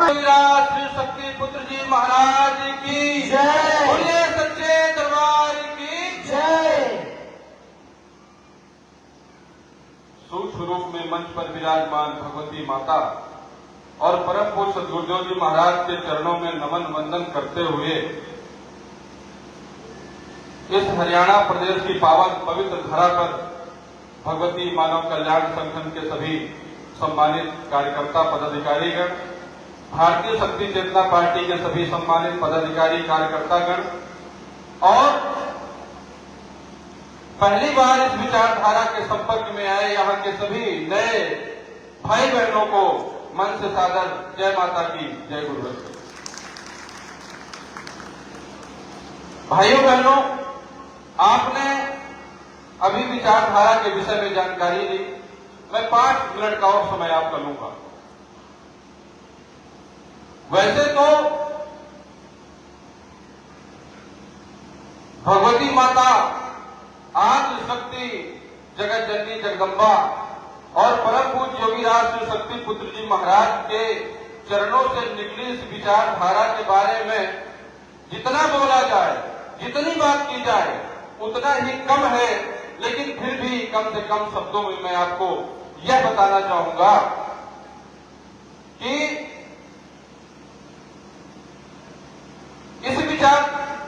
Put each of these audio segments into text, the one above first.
श्री शक्ति पुत्र जी महाराज की जय। बोलिए सच्चे दरबार की जय। सूक्ष्म रूप में मंच पर विराजमान भगवती माता और परम पूज्य सद्गुरुदेव जी महाराज के चरणों में नमन वंदन करते हुए इस हरियाणा प्रदेश की पावन पवित्र धरा पर भगवती मानव कल्याण संगठन के सभी सम्मानित कार्यकर्ता पदाधिकारीगण, भारतीय शक्ति चेतना पार्टी के सभी सम्मानित पदाधिकारी कार्यकर्तागण और पहली बार इस विचारधारा के संपर्क में आए यहाँ के सभी नए भाई बहनों को मन से सादर जय माता की, जय गुरुदेव। भाइयों बहनों, आपने अभी विचारधारा के विषय में जानकारी ली। मैं 5 मिनट का और समय आपका लूंगा। वैसे तो भगवती माता आदि शक्ति जगत जननी जगदम्बा और परम पूज्य योगीराज श्री शक्ति पुत्र जी महाराज के चरणों से निकली इस विचारधारा के बारे में जितना बोला जाए, जितनी बात की जाए उतना ही कम है। लेकिन फिर भी कम से कम शब्दों में मैं आपको यह बताना चाहूंगा कि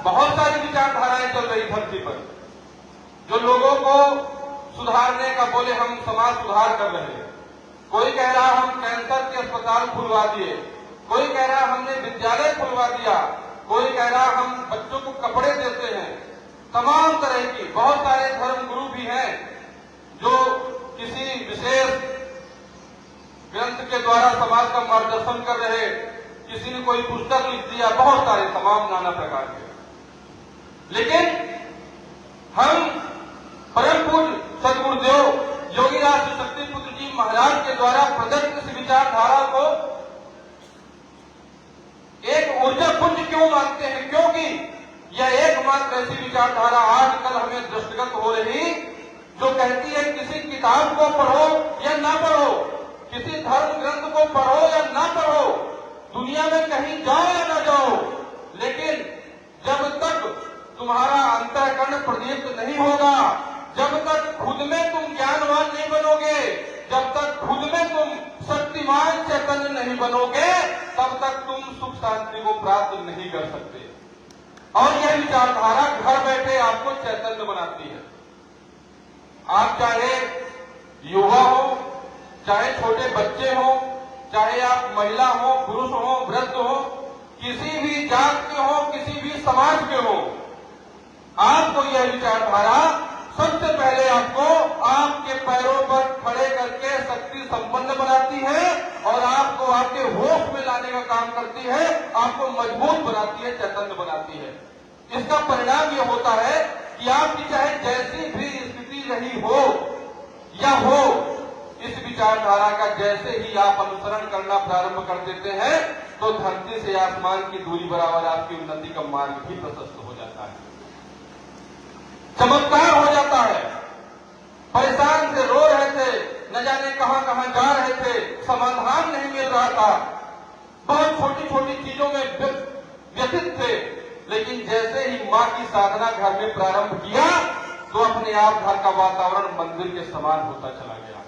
बहुत सारी विचारधाराएं चल रही धरती पर, जो लोगों को सुधारने का बोले हम समाज सुधार कर रहे हैं। कोई कह रहा हम कैंसर के अस्पताल खुलवा दिए, कोई कह रहा हमने विद्यालय खुलवा दिया, कोई कह रहा हम बच्चों को कपड़े देते हैं। तमाम तरह की बहुत सारे धर्म गुरु भी हैं जो किसी विशेष ग्रंथ के द्वारा समाज का मार्गदर्शन कर रहे, किसी ने कोई पुस्तक लिख दिया, बहुत सारे तमाम नाना प्रकार के। लेकिन हम परम पूज्य सद्गुरुदेव योगीराज श्री शक्ति पुत्र जी महाराज के द्वारा प्रदत्त इस विचारधारा को एक ऊर्जा पुंज क्यों मानते हैं? क्योंकि यह एकमात्र ऐसी विचारधारा आजकल हमें दृष्टिगत हो रही जो कहती है किसी किताब को पढ़ो या ना पढ़ो, किसी धर्म ग्रंथ को पढ़ो या ना पढ़ो, दुनिया में कहीं जाओ या ना जाओ, लेकिन जब तक तुम्हारा अंतःकरण प्रदीप्त नहीं होगा, जब तक खुद में तुम ज्ञानवान नहीं बनोगे, जब तक खुद में तुम शक्तिमान चैतन्य नहीं बनोगे, तब तक तुम सुख शांति को प्राप्त नहीं कर सकते। और यह विचारधारा घर बैठे आपको चैतन्य बनाती है। आप चाहे युवा हो, चाहे छोटे बच्चे हो, चाहे आप महिला हो, पुरुष हो, वृद्ध हो, किसी भी जात के हो, किसी भी समाज के हो, आपको यह विचारधारा सबसे पहले आपको आपके पैरों पर खड़े करके शक्ति संपन्न बनाती है और आपको आपके होश में लाने का काम करती है, आपको मजबूत बनाती है, चैतन्य बनाती है। इसका परिणाम यह होता है कि आपकी चाहे जैसी भी स्थिति रही हो या हो, इस विचारधारा का जैसे ही आप अनुसरण करना प्रारंभ कर देते हैं तो धरती से आसमान की दूरी बराबर आपकी उन्नति का मार्ग भी प्रशस्त हो जाता है, चमत्कार हो जाता है। परेशान से रो रहे थे, न जाने कहां कहां जा रहे थे, समाधान नहीं मिल रहा था, बहुत छोटी छोटी चीजों में व्यथित थे, लेकिन जैसे ही मां की साधना घर में प्रारंभ किया तो अपने आप घर का वातावरण मंदिर के समान होता चला गया।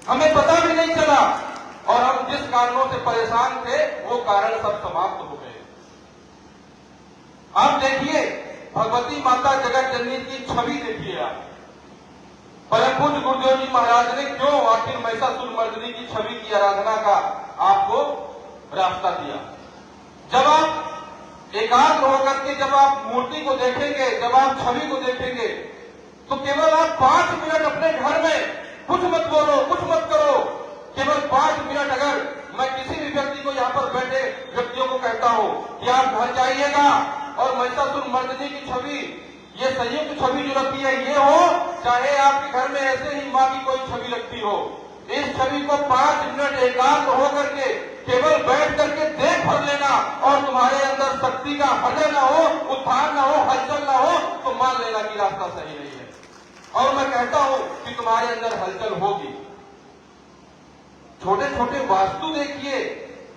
हमें पता भी नहीं चला और हम जिस कारणों से परेशान थे वो कारण सब समाप्त हो गए। आप देखिए भगवती माता जगत जननी की छवि देखिए आप। परम पूज्य गुरुदेव जी महाराज ने क्यों आखिर महिषासुर मर्दिनी की छवि की आराधना का आपको रास्ता दिया? जब आप एकाग्र होकर के जब आप मूर्ति को देखेंगे, जब आप छवि को देखेंगे, तो केवल आप 5 मिनट अपने घर में कुछ मत बोलो, कुछ मत करो, केवल 5 मिनट अगर मैं किसी भी व्यक्ति को यहाँ पर बैठे व्यक्तियों को कहता हूँ कि आप घर जाइएगा और महिषासुर मर्दिनी की छवि, ये संयुक्त छवि जो रखी है ये हो, चाहे आपके घर में ऐसे ही माँ की कोई छवि रखी हो, इस छवि को 5 मिनट एकाग्र होकर के केवल बैठ करके देख भर लेना और तुम्हारे अंदर शक्ति का हृदय ना हो, उत्थान ना हो, हलचल ना हो, तो मान लेना कि रास्ता सही नहीं है। और मैं कहता हूं कि तुम्हारे अंदर हलचल होगी। छोटे छोटे वास्तु देखिए,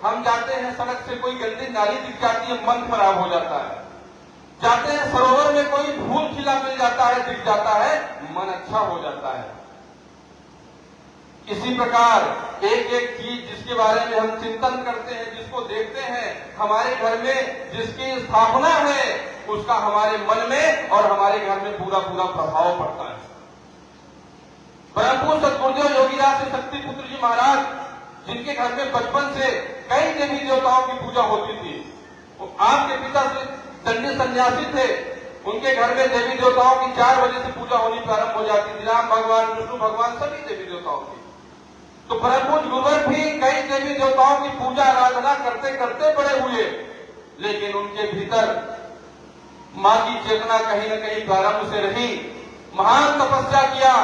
हम जाते हैं सड़क से कोई गंदी नाली दिख जाती है, मन खराब हो जाता है। जाते हैं सरोवर में कोई फूल खिला मिल जाता है, दिख जाता है, मन अच्छा हो जाता है। इसी प्रकार एक एक चीज जिसके बारे में हम चिंतन करते हैं, जिसको देखते हैं, हमारे घर में जिसकी स्थापना है, उसका हमारे मन में और हमारे घर में पूरा पूरा प्रभाव पड़ता है। परमपूज्य सद्गुरुदेव योगीराज शक्ति पुत्र जी महाराज, जिनके घर में बचपन से कई देवी देवताओं की पूजा होती थी, आपके पिता से दंडी सन्यासी थे, उनके घर में देवी देवताओं की 4 बजे से पूजा होनी प्रारंभ हो जाती थी। राम भगवान, विष्णु भगवान, सभी देवी देवताओं की। तो परमपूज्य गुरुवर भी कई देवी देवताओं की पूजा आराधना करते करते बड़े हुए, लेकिन उनके भीतर मां की चेतना कहीं न कहीं प्रारंभ से रही। महान तपस्या किया,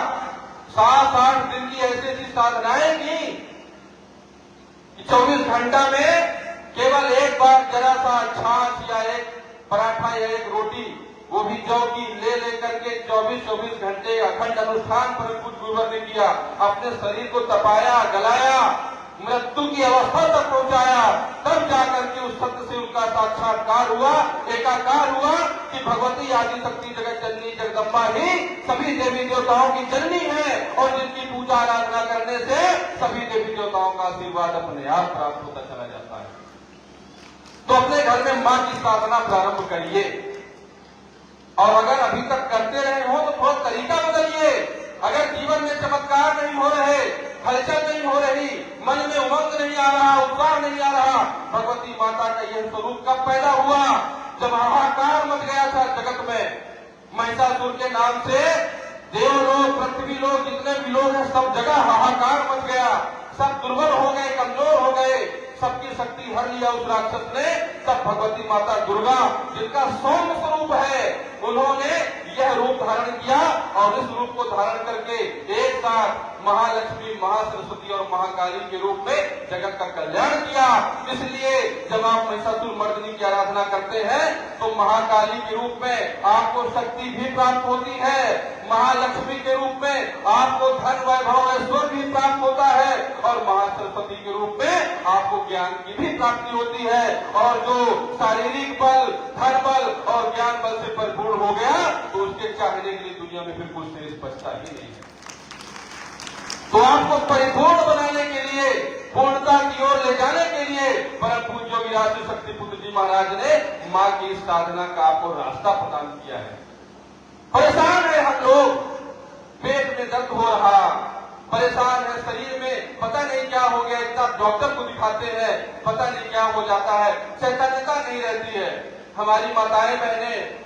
7-8 दिन की ऐसी ऐसी साधनाएं की, 24 घंटा में केवल एक बार जरा सा छाछ या एक पराठा या एक रोटी, वो भी जौ की ले लेकर के 24-24 घंटे अखंड अनुष्ठान परमपूज्य गुरुवर ने किया। अपने शरीर को तपाया, गलाया, मृत्यु की अवस्था तक पहुंचाया, तब जाकर के उस सत्य से उनका साक्षात्कार हुआ, एकाकार हुआ कि भगवती आदि शक्ति जगत जननी जगदम्बा ही सभी देवी देवताओं की जननी है, और जिनकी पूजा आराधना करने से सभी देवी देवताओं का आशीर्वाद अपने आप प्राप्त होता चला जाता है। तो अपने घर में मां की साधना प्रारंभ करिए, और अगर अभी तक करते रहे हो तो थोड़ा तरीका बदलिए। अगर जीवन में चमत्कार नहीं हो रहे, हलचल नहीं हो रही, मन में उमंग नहीं आ रहा, उत्साह नहीं आ रहा, भगवती माता का यह स्वरूप कब पैदा हुआ? जब हाहाकार मच गया था जगत में, महिषासुर के नाम से देवलोक, पृथ्वी लोक, जितने भी लोग हैं, सब जगह हाहाकार मच गया, सब दुर्बल हो गए, कमजोर हो गए, सबकी शक्ति हर लिया उस राक्षस ने। तब भगवती माता दुर्गा, जिनका सौम्य स्वरूप है, उन्होंने यह रूप धारण किया, और इस रूप को धारण करके एक साथ महालक्ष्मी, महासरस्वती और महाकाली के रूप में जगत का कल्याण किया। इसलिए जब आप महिषासुर मर्दिनी की आराधना करते हैं तो महाकाली के रूप में आपको शक्ति भी प्राप्त होती है, महालक्ष्मी के रूप में आपको धन, वैभव, ऐश्वर्य भी प्राप्त होता है, और महासरस्वती के रूप में आपको ज्ञान की भी प्राप्ति होती है। और जो शारीरिक बल, धन बल और ज्ञान बल से परिपूर्ण हो गया तो उसके चाहने के लिए दुनिया में फिर कुछ शेष बचता ही नहीं है। तो आपको परिपूर्ण बनाने के लिए, पूर्णता की ओर ले जाने के लिए परम पूज्य योगीराज शक्ति पुत्र जी महाराज ने मां की इस साधना का आपको रास्ता प्रदान किया है। परेशान है हम लोग, पेट में दर्द हो रहा, परेशान है शरीर में, पता नहीं क्या हो गया, इतना डॉक्टर को दिखाते हैं, पता नहीं क्या हो जाता है, चैतन्यता नहीं रहती है। हमारी माताएं बहनें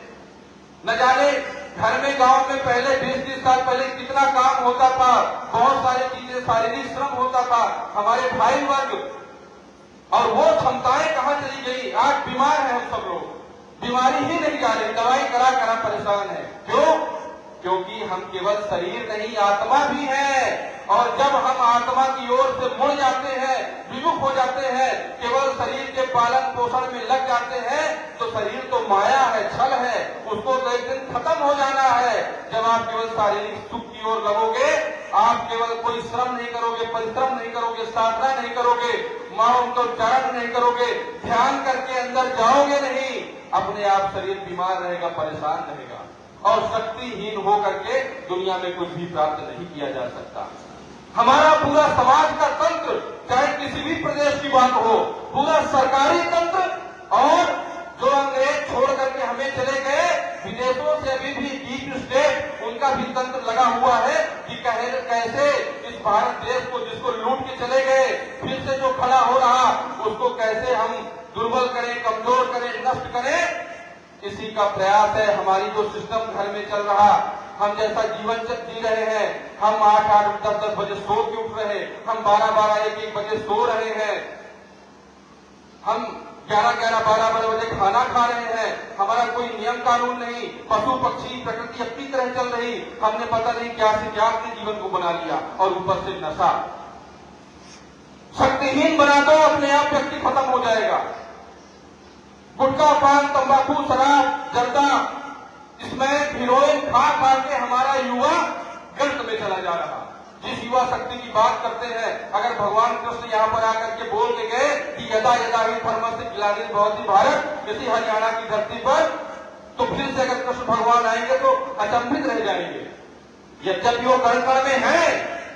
न जाने घर में, गांव में पहले 20-30 साल पहले कितना काम होता था, बहुत सारी चीजें, शारीरिक श्रम होता था, हमारे भाई वर्ग, और वो क्षमताएं कहां चली गई? आज बीमार है हम सब लोग, बीमारी ही नहीं जा रही, दवाई करा करा परेशान है। क्यों? क्योंकि हम केवल शरीर नहीं, आत्मा भी है, और जब हम आत्मा की ओर से मुड़ जाते हैं, विमुख हो जाते हैं, केवल शरीर के पालन पोषण में लग जाते हैं, तो शरीर तो माया है, छल है, उसको तो एक दिन खत्म हो जाना है। जब आप केवल शारीरिक सुख की ओर लगोगे, आप केवल कोई श्रम नहीं करोगे, परिश्रम नहीं करोगे, साधना नहीं करोगे, मां उनको उच्चारण नहीं करोगे, ध्यान करके अंदर जाओगे नहीं, अपने आप शरीर बीमार रहेगा, परेशान रहेगा, और शक्तिहीन होकर के दुनिया में कुछ भी प्राप्त नहीं किया जा सकता। हमारा पूरा समाज का तंत्र, चाहे किसी भी प्रदेश की बात हो, पूरा सरकारी तंत्र, और जो अंग्रेज छोड़ करके हमें चले गए, विदेशों से अभी भी डीप स्टेट, उनका भी तंत्र लगा हुआ है कि कैसे इस भारत देश को, जिसको लूट के चले गए, फिर से जो खड़ा हो रहा, उसको कैसे हम दुर्बल करें, कमजोर करें, नष्ट करें, इसी का प्रयास है। हमारी जो सिस्टम घर में चल रहा, हम जैसा जीवन जी रहे हैं, हम 8-8, 10-10 बजे सो के उठ रहे, हम 12-12, 1-1 बजे सो रहे हैं, हम 11-11, 12-12 बजे खाना खा रहे हैं, हमारा कोई नियम कानून नहीं, पशु पक्षी प्रकृति अपनी तरह चल रही, हमने पता नहीं क्या से क्या अपने जीवन को बना लिया, और ऊपर से नशा। शक्तिहीन बना दो, अपने आप व्यक्ति खत्म हो जाएगा। गुटखा, पान, तंबाकू, शराब, जर्दा, इसमें हीरोइन खा खा के हमारा युवा गर्त में चला जा रहा। जिस युवा शक्ति की बात करते हैं, अगर भगवान कृष्ण यहाँ पर आकर के बोल के गए कि यदा यदा ही धर्म से ग्लानिर्भवति भवति भारत, इसी हरियाणा की धरती पर, तो फिर से अगर कृष्ण भगवान आएंगे तो अचंभित रह जाएंगे। यद्यपि वो कण कण में है,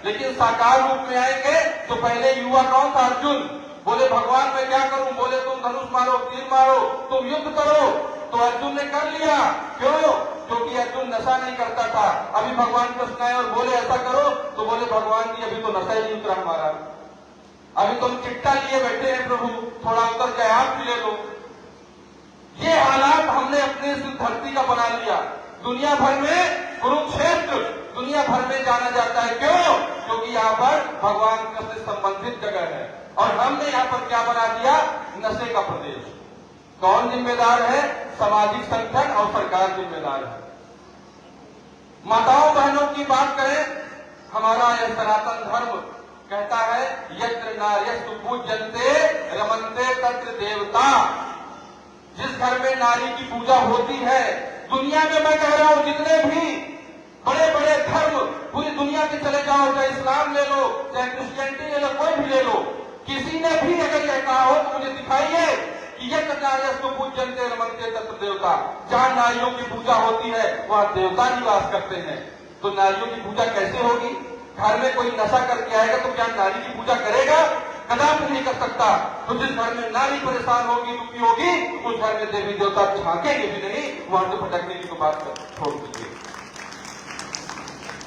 लेकिन साकार रूप में आएंगे। तो पहले युवा कौन था? अर्जुन। बोले भगवान मैं क्या करूं? बोले तुम धनुष मारो, तीर मारो, तुम युद्ध करो। तो अर्जुन ने कर लिया। क्यों? क्योंकि अर्जुन नशा नहीं करता था। अभी भगवान कृष्ण आए और बोले ऐसा करो, तो बोले भगवान जी अभी तो नशा ही नहीं उतरा हमारा, अभी तुम चिट्टा लिए बैठे हैं प्रभु, थोड़ा उतर जाए, आप भी ले लो। ये हालात हमने अपने इस धरती का बना लिया। दुनिया भर में कुरुक्षेत्र दुनिया भर में जाना जाता है। क्यों? क्योंकि यहाँ पर भगवान कृष्ण से संबंधित जगह है, और हमने यहाँ पर क्या बना दिया? नशे का प्रदेश। कौन जिम्मेदार है? सामाजिक संगठन और सरकार जिम्मेदार है। माताओं बहनों की बात करें, हमारा यह सनातन धर्म कहता है यत्र नार्यस्तु पूज्यन्ते रमन्ते तत्र देवता। जिस घर में नारी की पूजा होती है, दुनिया में मैं कह रहा हूं जितने भी बड़े बड़े धर्म पूरी दुनिया के चले जाओ, चाहे इस्लाम ले लो, चाहे क्रिश्चियनिटी ले लो, कोई भी ले लो, किसी ने भी अगर यह कहा हो तो मुझे दिखाइए कि यत्र नार्यस्तु पूज्यन्ते रमन्ते तत्र देवता। जहां नारियों की पूजा होती है वहां देवता निवास करते हैं। तो नारियों की पूजा कैसे होगी? घर में कोई नशा करके आएगा तो क्या नारी की पूजा करेगा? कदापि नहीं कर सकता। तो जिस घर में नारी परेशान होगी, दुखी होगी, उस घर में देवी देवता झांकेंगे भी नहीं, वहां से भटकने की तो बात छोड़ दीजिए।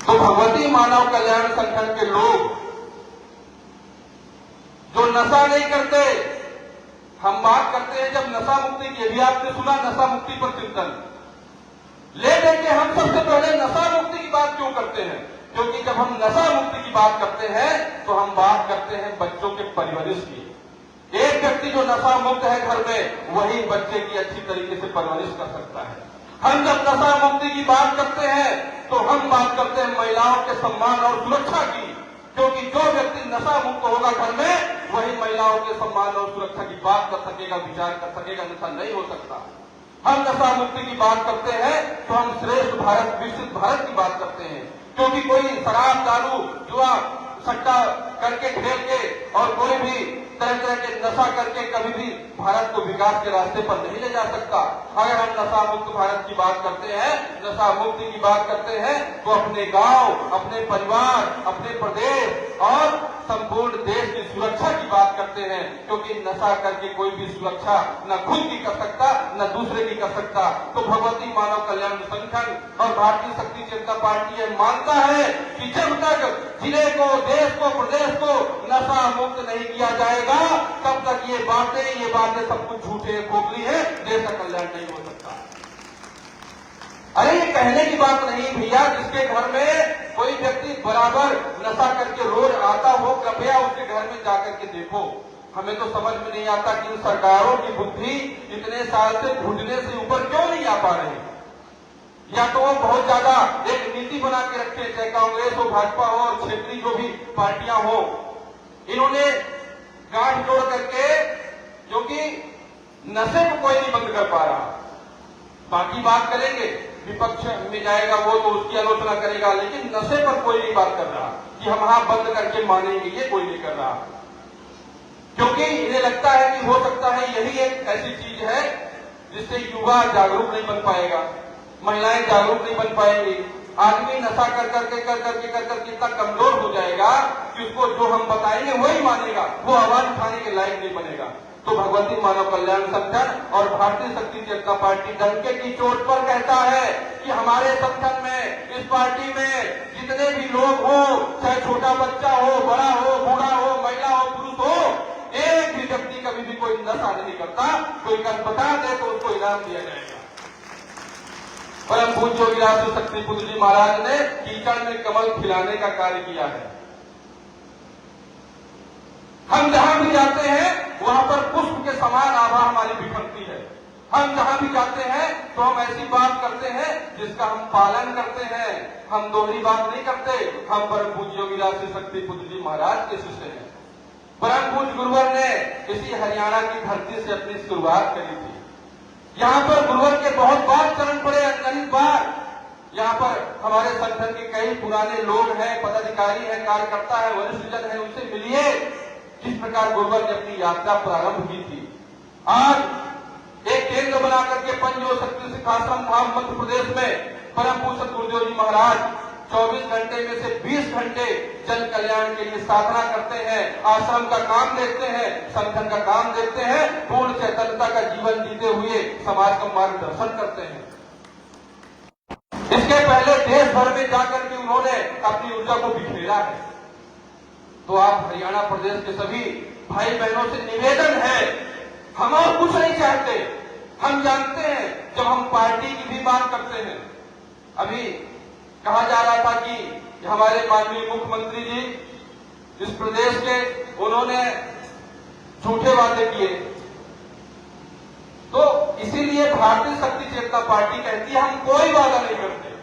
तो भगवती मानव कल्याण संगठन के लोग जो नशा नहीं करते, हम बात करते हैं जब नशा मुक्ति की, भी आपने सुना नशा मुक्ति पर चिंतन, ले लेके हम सबसे पहले नशा मुक्ति की बात क्यों करते हैं? क्योंकि जब हम नशा मुक्ति की बात करते हैं तो हम बात करते हैं बच्चों के परवरिश की। एक व्यक्ति जो नशा मुक्त है घर में, वही बच्चे की अच्छी तरीके से परवरिश कर सकता है। हम जब नशा मुक्ति की बात करते हैं तो हम बात करते हैं महिलाओं के सम्मान और सुरक्षा की, क्योंकि जो व्यक्ति नशा मुक्त होगा घर में, वही महिलाओं के सम्मान और सुरक्षा की बात कर सकेगा, विचार कर सकेगा, नशा नहीं हो सकता। हम नशा मुक्ति की बात करते हैं तो हम श्रेष्ठ भारत, विकसित भारत की बात करते हैं, क्योंकि कोई शराब, दारू, जुआ, सट्टा करके खेल के और कोई भी तरह तरह के नशा करके कभी भी भारत को विकास के रास्ते पर नहीं ले जा सकता। अगर हम नशा मुक्त भारत की बात करते हैं, नशा मुक्ति की बात करते हैं, तो अपने गांव, अपने परिवार, अपने प्रदेश और संपूर्ण देश की सुरक्षा की बात करते हैं, क्योंकि नशा करके कोई भी सुरक्षा न खुद की कर सकता न दूसरे की कर सकता। तो भगवती मानव कल्याण संगठन और भारतीय शक्ति जनता पार्टी यह मानता है कि जब तक जिले को, देश को, प्रदेश को नशा मुक्त नहीं किया जाएगा, तब तक ये बातें सब कुछ झूठे, खोखली है, देश का कल्याण नहीं हो सकता। अरे ये कहने की बात नहीं भैया, जिसके घर में कोई व्यक्ति बराबर नशा करके रोज आता हो, कृपया उसके घर में जाकर के देखो। हमें तो समझ में नहीं आता कि इन सरकारों की बुद्धि इतने साल से घुटने से ऊपर क्यों नहीं आ पा रही। या तो वो बहुत ज्यादा एक नीति बना के रखे, चाहे कांग्रेस हो, भाजपा हो और क्षेत्रीय जो भी पार्टियां हो, इन्होंने गांठ जोड़ करके, क्योंकि नशे को कोई नहीं बंद कर पा रहा। बाकी बात करेंगे, विपक्ष में जाएगा वो तो उसकी आलोचना करेगा, लेकिन नशे पर कोई नहीं बात कर रहा कि हम हाँ बंद करके मानेंगे, ये कोई नहीं कर रहा। क्योंकि इन्हें लगता है कि हो सकता है यही एक ऐसी चीज है जिससे युवा जागरूक नहीं बन पाएगा, महिलाएं जागरूक नहीं बन पाएंगी, आदमी नशा कर करके इतना कमजोर हो जाएगा कि उसको जो हम बताएंगे वही मानेगा, वो आवाज उठाने के लायक नहीं बनेगा। तो भगवती मानव कल्याण संगठन और भारतीय शक्ति जनता पार्टी डंके की चोट पर कहता है कि हमारे संगठन में, इस पार्टी में जितने भी लोग हो, चाहे छोटा बच्चा हो, बड़ा हो, बूढ़ा हो, महिला हो, पुरुष हो, एक भी व्यक्ति कभी भी कोई नशा नहीं करता। कोई कर बता दे तो उसको इनाम दिया जाएगा। परम पूज्य योगीराज शक्ति पुत्र जी महाराज ने कीचड़ में कमल खिलाने का कार्य किया है। हम जहां भी जाते हैं वहां पर पुष्प के समान आभा हमारी बिखरती है। हम जहां भी जाते हैं तो हम ऐसी बात करते हैं जिसका हम पालन करते हैं, हम दोहरी बात नहीं करते। हम परम पूज्य योगीराज शक्ति पुत्र जी महाराज के शिष्य हैं। परम पूज्य गुरुवर ने इसी हरियाणा की धरती से अपनी शुरुआत करी थी। यहाँ पर गुरुवर के बहुत बार चरण पड़े, अनगिनत बार, यहाँ पर हमारे संगठन के कई पुराने लोग हैं, पदाधिकारी हैं, कार्यकर्ता है, वरिष्ठ जन है, उनसे मिलिए जिस प्रकार गुरुवर ने अपनी यात्रा प्रारंभ की थी। आज एक केंद्र बना करके पंचो शक्ति सिख आश्रम था मध्य प्रदेश में, परम पूज्य गुरुदेव जी महाराज 24 घंटे में से 20 घंटे जन कल्याण के लिए साधना करते हैं, आश्रम का काम देखते हैं, संगठन का काम देखते हैं, पूर्ण चैतन्यता का जीवन जीते हुए समाज का मार्गदर्शन करते हैं। इसके पहले देश भर में जाकर के उन्होंने अपनी ऊर्जा को बिखेरा है। तो आप हरियाणा प्रदेश के सभी भाई बहनों से निवेदन है, हम और कुछ नहीं चाहते। हम जानते हैं जब हम पार्टी की भी बात करते हैं, अभी कहा जा रहा था कि हमारे माननीय मुख्यमंत्री जी इस प्रदेश के, उन्होंने झूठे वादे किए, तो इसीलिए भारतीय शक्ति चेतना पार्टी कहती है हम कोई वादा नहीं करते,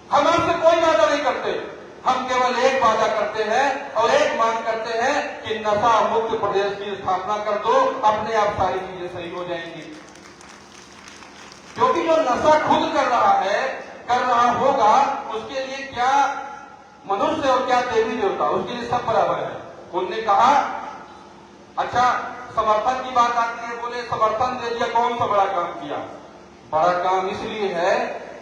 हम आपसे कोई वादा नहीं करते, हम केवल एक वादा करते हैं और एक मांग करते हैं कि नशा मुक्त प्रदेश की स्थापना कर दो, अपने आप सारी चीजें सही हो जाएंगी। क्योंकि जो नशा खुद कर रहा होगा, उसके लिए क्या मनुष्य और क्या देवी देवता, उसके लिए सब बराबर है। उनने कहा, अच्छा समर्थन की बात आती है, बोले समर्थन दे दिया, कौन सा बड़ा काम किया? बड़ा काम इसलिए है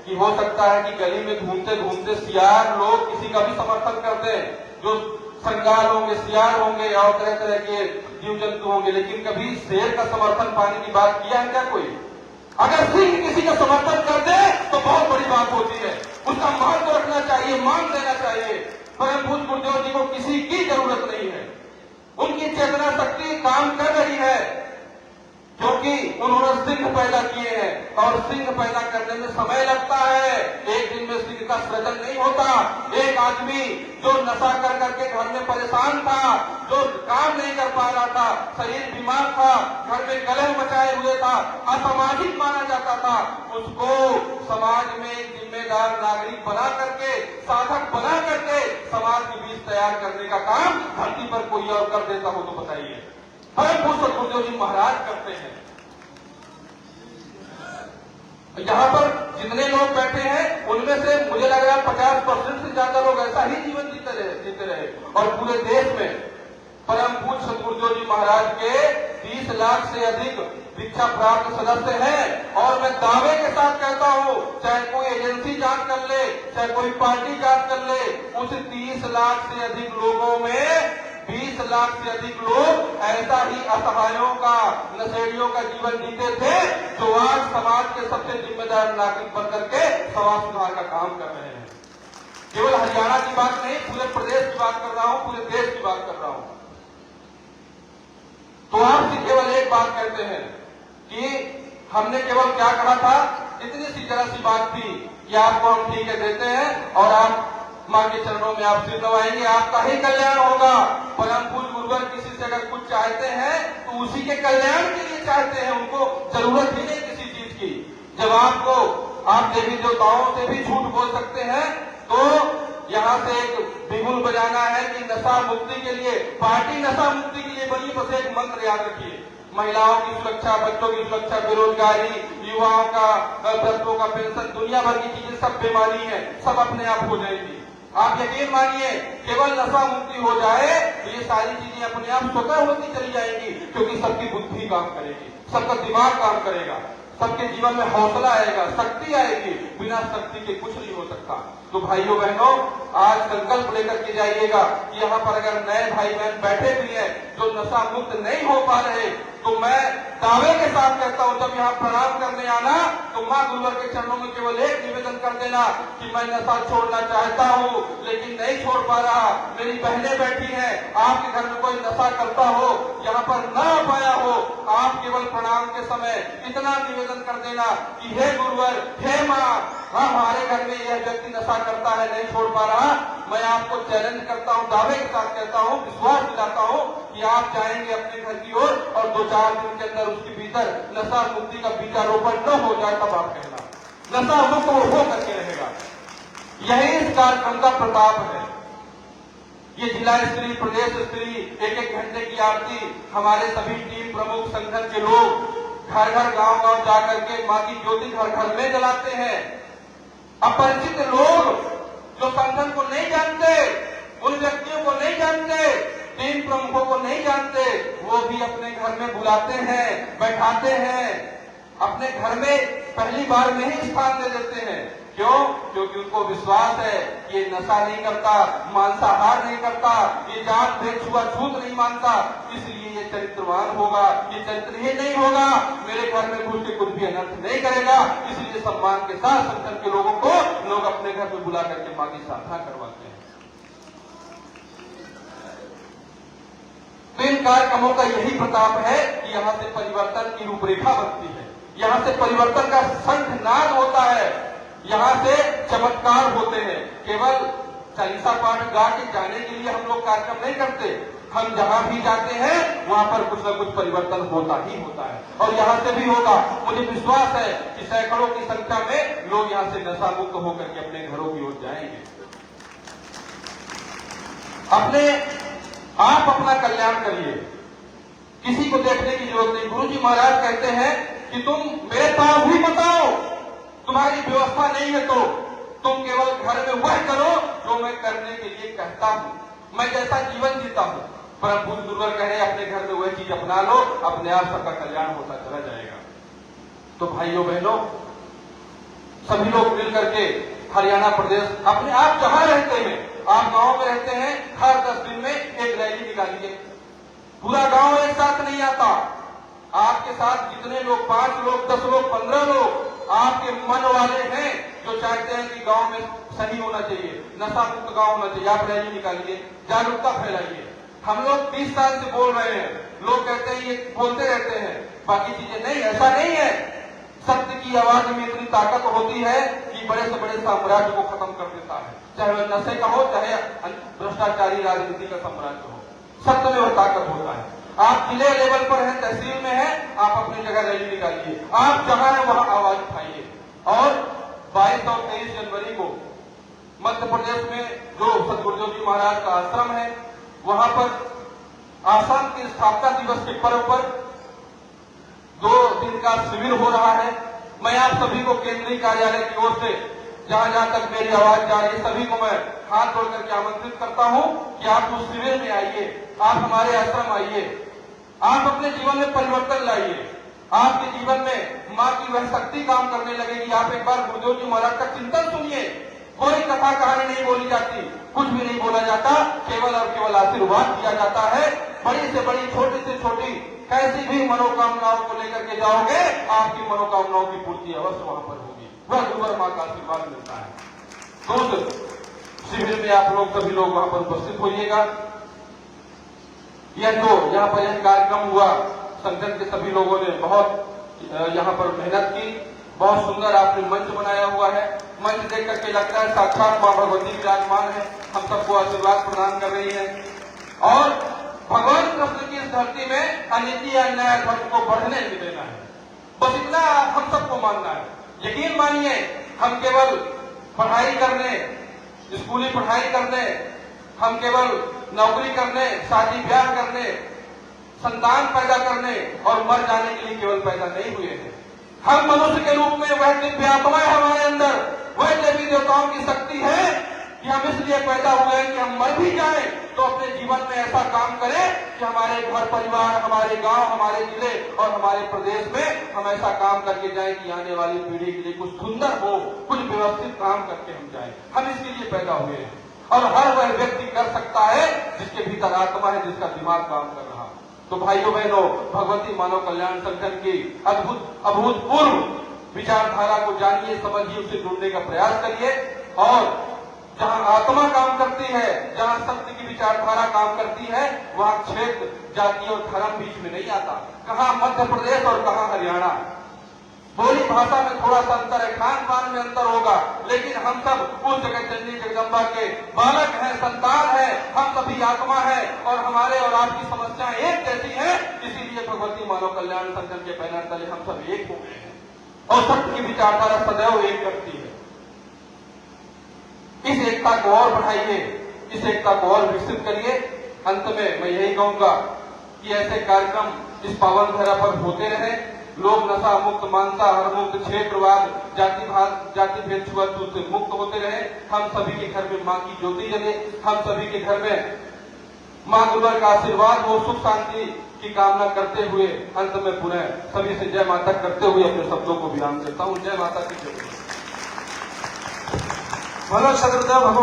कि हो सकता है कि गली में घूमते घूमते सियार लोग किसी का भी समर्थन करते हैं, जो श्रृंगार होंगे, सियार होंगे और तरह तरह के जीव जंतु होंगे, लेकिन कभी शेर का समर्थन पाने की बात किया है क्या कोई? अगर सिंह किसी का समर्थन कर दे तो बहुत बड़ी बात होती है, उसका मान तो रखना चाहिए, मान देना चाहिए। परम पूज्य गुरुदेव जी को किसी की जरूरत नहीं है, उनकी चेतना शक्ति काम कर रही है, क्योंकि उन्होंने सिंह पैदा किए हैं और सिंह पैदा करने में समय लगता है, एक दिन में सिंह का सृजन नहीं होता। एक आदमी जो नशा कर करके घर में परेशान था, जो काम नहीं कर पा रहा था, शरीर बीमार था, घर में कलह मचाए हुए था, असामाजिक माना जाता था, उसको समाज में एक जिम्मेदार नागरिक बना करके, साधक बना करके समाज के बीच तैयार करने का काम धरती पर कोई और कर देता हो तो बताइए? परम पूज्य गुरुदेव जी महाराज करते हैं। यहाँ पर जितने लोग बैठे हैं उनमें से मुझे लग रहा है 50% से ज्यादा लोग ऐसा ही जीवन जीते रहे और पूरे देश में परम पूज्य सदगुरुदेव जी महाराज के 30 लाख से अधिक दीक्षा प्राप्त सदस्य हैं। और मैं दावे के साथ कहता हूँ, चाहे कोई एजेंसी जांच कर ले, चाहे कोई पार्टी जांच कर ले, उस 30 लाख से अधिक लोगों में 20 लाख से अधिक लोग ऐसा ही असहायों का, नशेड़ियों का जीवन जीते थे, जो आज समाज के सबसे जिम्मेदार नागरिक बनकर के समाज सुधार का काम कर रहे हैं। केवल हरियाणा की बात नहीं, पूरे प्रदेश की बात कर रहा हूं, पूरे देश की बात कर रहा हूं। तो आपसे केवल एक बात कहते हैं कि हमने केवल क्या कहा था, इतनी सी जरा सी बात थी कि आपको हम ठीक है देते हैं और आप मां के चरणों में आप सिर नवाएंगे, आपका ही कल्याण होगा। परम पूज्य गुरुवर किसी से अगर कुछ चाहते हैं तो उसी के कल्याण के लिए चाहते हैं, उनको जरूरत ही नहीं किसी चीज की। जब आपको आप देवी देवताओं से भी झूठ बोल सकते हैं, तो यहाँ से एक बिगुल बजाना है कि नशा मुक्ति के लिए, पार्टी नशा मुक्ति के लिए बनी, बस एक मंत्र याद रखिए, महिलाओं की सुरक्षा, बच्चों की सुरक्षा, बेरोजगारी, युवाओं का, वृद्धों का पेंशन, दुनिया भर की चीजें सब बीमारी है, सब अपने आप हो जाएंगी। आप यकीन मानिए, केवल नशा मुक्ति हो जाए तो ये सारी चीजें अपने आप स्वतः होती चली जाएंगी, क्योंकि सबकी बुद्धि काम करेगी, सबका दिमाग काम करेगा, सबके जीवन में हौसला आएगा, शक्ति आएगी। बिना शक्ति के कुछ नहीं हो सकता। तो भाइयों बहनों, आज संकल्प लेकर के जाइएगा कि यहाँ पर अगर नए भाई बहन बैठे भी हैं जो नशा मुक्त नहीं हो पा रहे, तो मैं दावे के साथ कहता हूं, जब यहाँ प्रणाम करने आना तो मां गुरुवर के चरणों में केवल एक निवेदन कर देना कि मैं नशा छोड़ना चाहता हूं लेकिन नहीं छोड़ पा रहा, मेरी बहनें बैठी हैं, आपके घर में कोई नशा करता हो, यहाँ पर न आ पाया हो, आप केवल प्रणाम के समय इतना निवेदन कर देना कि हे गुरुवर, हे माँ, हमारे घर में यह व्यक्ति नशा करता है, नहीं छोड़ पा रहा। मैं आपको चैलेंज करता हूं, दावे के साथ कहता हूं, विश्वास दिलाता हूं कि आप जाएंगे अपने घर की ओर और 2-4 दिन के अंदर उसके भीतर नशा मुक्ति का बीजारोपण न हो जाए, तब आप कहना नशा मुक्त हो करके रहेगा। यही इस कार्यक्रम का प्रताप है। ये जिला स्तरीय, प्रदेश स्तरीय 1-1 घंटे की आरती हमारे सभी टीम प्रमुख, संगठन के लोग घर घर, गांव गांव जाकर के मां की ज्योति घर घर में जलाते हैं। अपरिचित लोग जो संगठन को नहीं जानते, उन व्यक्तियों को नहीं जानते, टीम प्रमुखों को नहीं जानते, वो भी अपने घर में बुलाते हैं, बैठाते हैं, अपने घर में पहली बार में ही स्थान दे देते हैं। क्यों? क्योंकि उनको विश्वास है कि ये नशा नहीं करता, मांसाहार नहीं करता, ये जात भेद छुआछूत नहीं मानता, इसलिए ये चरित्रवान होगा, ये चरित्रहीन नहीं होगा, मेरे घर में घुस के कुछ भी अनर्थ नहीं करेगा। इसलिए सम्मान के साथ संगठन के लोगों को लोग अपने घर में बुला करके मां की साधना करवाते हैं। तो इन कार्यक्रमों का यही प्रताप है कि यहाँ से परिवर्तन की रूपरेखा बनती है, यहाँ से परिवर्तन का शंखनाद होता है, यहाँ से चमत्कार होते हैं। केवल चालीसा पाठ गा के जाने के लिए हम लोग कार्यक्रम नहीं करते, हम जहां भी जाते हैं वहां पर कुछ न कुछ परिवर्तन होता ही होता है, और यहाँ से भी होगा। मुझे विश्वास है कि सैकड़ों की संख्या में लोग यहाँ से नशा मुक्त होकर के अपने घरों की ओर जाएंगे। आप अपना कल्याण करिए, किसी को देखने की जरूरत नहीं। गुरु जी महाराज कहते हैं कि तुम मेरे पास भी बताओ, तुम्हारी व्यवस्था नहीं है तो तुम केवल घर में वह करो जो मैं करने के लिए कहता हूं, मैं जैसा जीवन जीता हूं। परम पूज्य गुरुवर कह रहे अपने घर में वह चीज अपना लो, अपने आप सबका कल्याण होता चला जाएगा। तो भाइयों बहनों, सभी लोग मिल करके हरियाणा प्रदेश, अपने आप जहां रहते हैं, आप गांव में रहते हैं, हर 10 दिन में एक रैली निकालिए। पूरा गांव एक साथ नहीं आता, आपके साथ जितने लोग, 5 लोग, 10 लोग, 15 लोग आपके मन वाले हैं जो चाहते हैं कि गांव में सही होना चाहिए, नशा मुक्त गांव होना चाहिए, आप रैली निकालिए, जागरूकता फैलाइए। हम लोग 20 साल से बोल रहे हैं, लोग कहते हैं ये बोलते रहते हैं, बाकी चीजें नहीं, ऐसा नहीं है। सत्य की आवाज में इतनी ताकत होती है कि बड़े से बड़े साम्राज्य को खत्म कर देता है, चाहे वह नशे का हो, चाहे भ्रष्टाचारी राजनीति का साम्राज्य हो। सत्य में वह ताकत होता है। आप जिले लेवल पर हैं, तहसील में हैं, आप अपनी जगह रैली निकालिए, आप जहां है वहां आवाज उठाइए। और 22 और 23 जनवरी को मध्य प्रदेश में जो सदगुरुदेव जी महाराज का आश्रम है, वहां पर आश्रम की स्थापना दिवस के पर्व पर 2 दिन का शिविर हो रहा है। मैं आप सभी को केंद्रीय कार्यालय की ओर से जहां जहां तक मेरी आवाज जा रही है, सभी को मैं हाथ जोड़ करके आमंत्रित करता हूं कि आप उस शिविर में आइए, आप हमारे आश्रम आइए, आप अपने जीवन में परिवर्तन लाइए। आपके जीवन में मां की वह शक्ति काम करने लगेगी। आप एक बार गुरुदेव जी महाराज का चिंतन सुनिए, कोई कथा कहानी नहीं बोली जाती, कुछ भी नहीं बोला जाता, केवल और केवल आशीर्वाद दिया जाता है। बड़ी से बड़ी, छोटी से छोटी, कैसी भी मनोकामनाओं को लेकर के जाओगे, आपकी मनोकामनाओं की पूर्ति अवश्य वहां पर होगी, वह गुरुवर मां का आशीर्वाद मिलता है। तो शिविर में आप लोग, सभी लोग वहां पर उपस्थित होइएगा। यह जो यहाँ पर यह कार्यक्रम हुआ, संगठन के सभी लोगों ने बहुत यहाँ पर मेहनत की, बहुत सुंदर आपने मंच बनाया हुआ है। मंच देख करके लगता है साक्षात मां भगवती विराजमान है, हम सबको आशीर्वाद प्रदान कर रही है। और भगवान कृष्ण की इस धरती में अनिति अन्याय धर्म को बढ़ने नहीं देना है, बस इतना हम सबको मानना है। यकीन मानिए, हम केवल पढ़ाई करने, स्कूली पढ़ाई करने, हम केवल नौकरी करने, शादी ब्याह करने, संतान पैदा करने और मर जाने के लिए केवल पैदा नहीं हुए हैं। हम मनुष्य के रूप में वह दिव्य आत्मा है हमारे अंदर, वह देवी देवताओं की शक्ति है कि हम इसलिए पैदा हुए हैं कि हम मर भी जाएं तो अपने जीवन में ऐसा काम करें कि हमारे घर परिवार, हमारे गांव, हमारे जिले और हमारे प्रदेश में हम ऐसा काम करके जाएं कि आने वाली पीढ़ी के लिए कुछ सुंदर हो, कुछ व्यवस्थित काम करके हम जाएं। हम इसके लिए पैदा हुए हैं और हर वह व्यक्ति कर सकता है जिसके भीतर आत्मा है, जिसका दिमाग काम कर रहा। तो भाइयों बहनों, भगवती मानव कल्याण संगठन की अभूतपूर्व विचारधारा को जानिए, समझिए, उससे जुड़ने का प्रयास करिए। और जहां आत्मा काम करती है, जहां सत्य की विचारधारा काम करती है, वहां क्षेत्र, जाति और धर्म बीच में नहीं आता। कहां मध्य प्रदेश और कहां हरियाणा, बोली भाषा में थोड़ा सा अंतर है, खान पान में अंतर होगा, लेकिन हम सब उस जगत जननी जगदम्बा के बालक हैं, संतान हैं, हम सभी आत्मा है और हमारे और आपकी समस्याएं एक जैसी हैं। इसीलिए भगवती मानव कल्याण संगठन के बैनर तले हम सब एक हो गए हैं और सत्य की विचारधारा सदैव एक करती है। इस एकता को और बढ़ाइए, इस एकता को और विकसित करिए। अंत में मैं यही कहूंगा कि ऐसे कार्यक्रम इस पावन धरा पर होते रहे, लोग नशा मुक्त, मांसाहार मुक्त, क्षेत्रवाद, जाति भेद छुआछूत से मुक्त होते रहे। हम सभी के घर में माँ की ज्योति जले, हम सभी के घर में माँ दुर्गा का आशीर्वाद हो, सुख शांति की कामना करते हुए अंत में पुनः सभी से जय माता करते हुए अपने शब्दों को विराम देता हूँ। जय माता की जय। बोलो सदगुरुदेव भगवान।